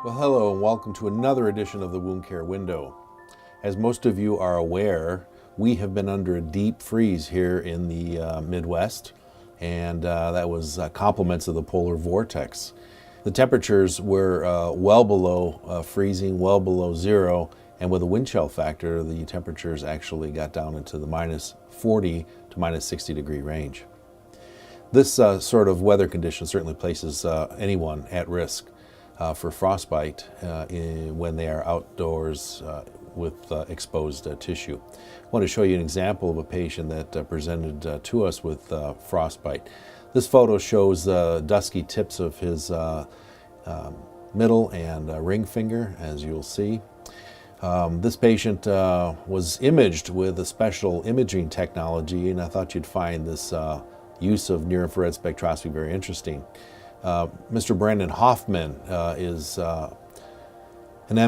Well, hello and welcome to another edition of the Wound Care Window. As most of you are aware, we have been under a deep freeze here in the Midwest, and that was compliments of the polar vortex. The temperatures were well below freezing, well below zero, and with a wind chill factor, the temperatures actually got down into the minus 40 to minus 60 degree range. This sort of weather condition certainly places anyone at risk for frostbite when they are outdoors with exposed tissue. I want to show you an example of a patient that presented to us with frostbite. This photo shows dusky tips of his middle and ring finger, as you'll see. This patient was imaged with a special imaging technology, and I thought you'd find this use of near-infrared spectroscopy very interesting. Mr. Brandon Hoffman is an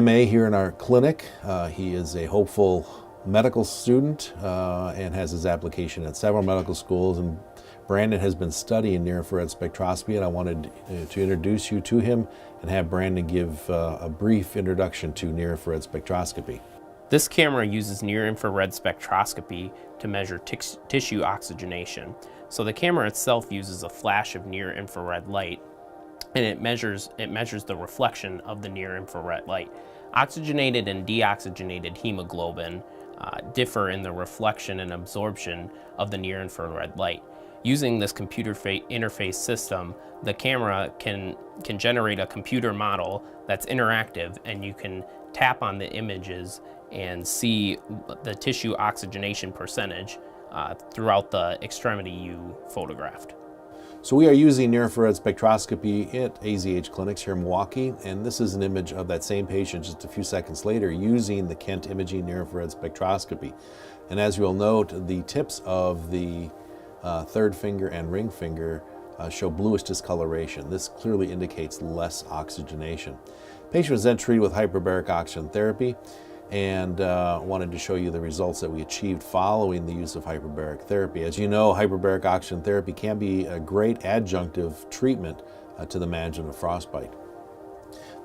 MA here in our clinic. He is a hopeful medical student and has his application at several medical schools. And Brandon has been studying near-infrared spectroscopy, and I wanted to introduce you to him and have Brandon give a brief introduction to near-infrared spectroscopy. This camera uses near-infrared spectroscopy to measure tissue oxygenation. So the camera itself uses a flash of near-infrared light, and it measures the reflection of the near-infrared light. Oxygenated and deoxygenated hemoglobin differ in the reflection and absorption of the near-infrared light. Using this computer interface system, the camera can generate a computer model that's interactive, and you can tap on the images and see the tissue oxygenation percentage throughout the extremity you photographed. So we are using near-infrared spectroscopy at AZH clinics here in Milwaukee, and this is an image of that same patient just a few seconds later using the Kent imaging near-infrared spectroscopy. And as you will note, the tips of the third finger and ring finger show bluish discoloration. This clearly indicates less oxygenation. The patient was then treated with hyperbaric oxygen therapy, and wanted to show you the results that we achieved following the use of hyperbaric therapy. As you know, hyperbaric oxygen therapy can be a great adjunctive treatment to the management of frostbite.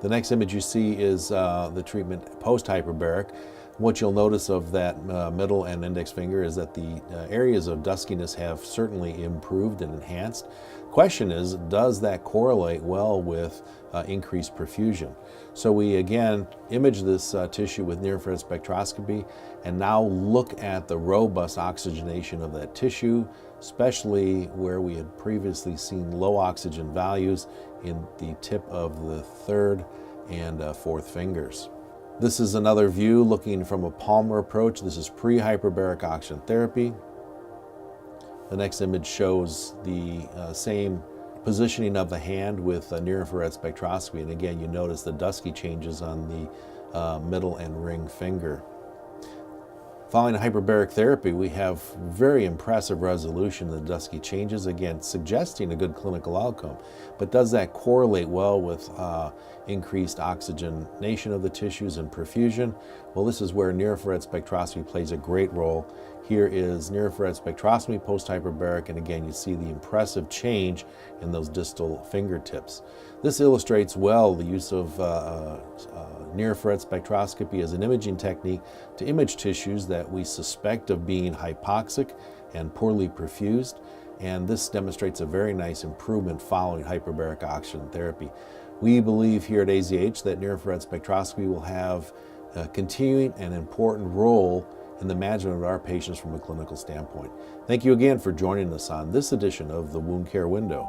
The next image you see is the treatment post-hyperbaric. What you'll notice of that middle and index finger is that the areas of duskiness have certainly improved and enhanced. Question is, does that correlate well with increased perfusion? So we again image this tissue with near-infrared spectroscopy and now look at the robust oxygenation of that tissue, especially where we had previously seen low oxygen values in the tip of the third and fourth fingers. This is another view looking from a palmar approach. This is pre-hyperbaric oxygen therapy. The next image shows the same positioning of the hand with near-infrared spectroscopy. And again, you notice the dusky changes on the middle and ring finger. Following hyperbaric therapy, we have very impressive resolution of the dusky changes, again, suggesting a good clinical outcome. But does that correlate well with increased oxygenation of the tissues and perfusion? Well, this is where near-infrared spectroscopy plays a great role. Here is near-infrared spectroscopy post-hyperbaric, and again, you see the impressive change in those distal fingertips. This illustrates well the use of near-infrared spectroscopy as an imaging technique to image tissues that we suspect of being hypoxic and poorly perfused, and this demonstrates a very nice improvement following hyperbaric oxygen therapy. We believe here at AZH that near-infrared spectroscopy will have a continuing and important role in the management of our patients from a clinical standpoint. Thank you again for joining us on this edition of the Wound Care Window.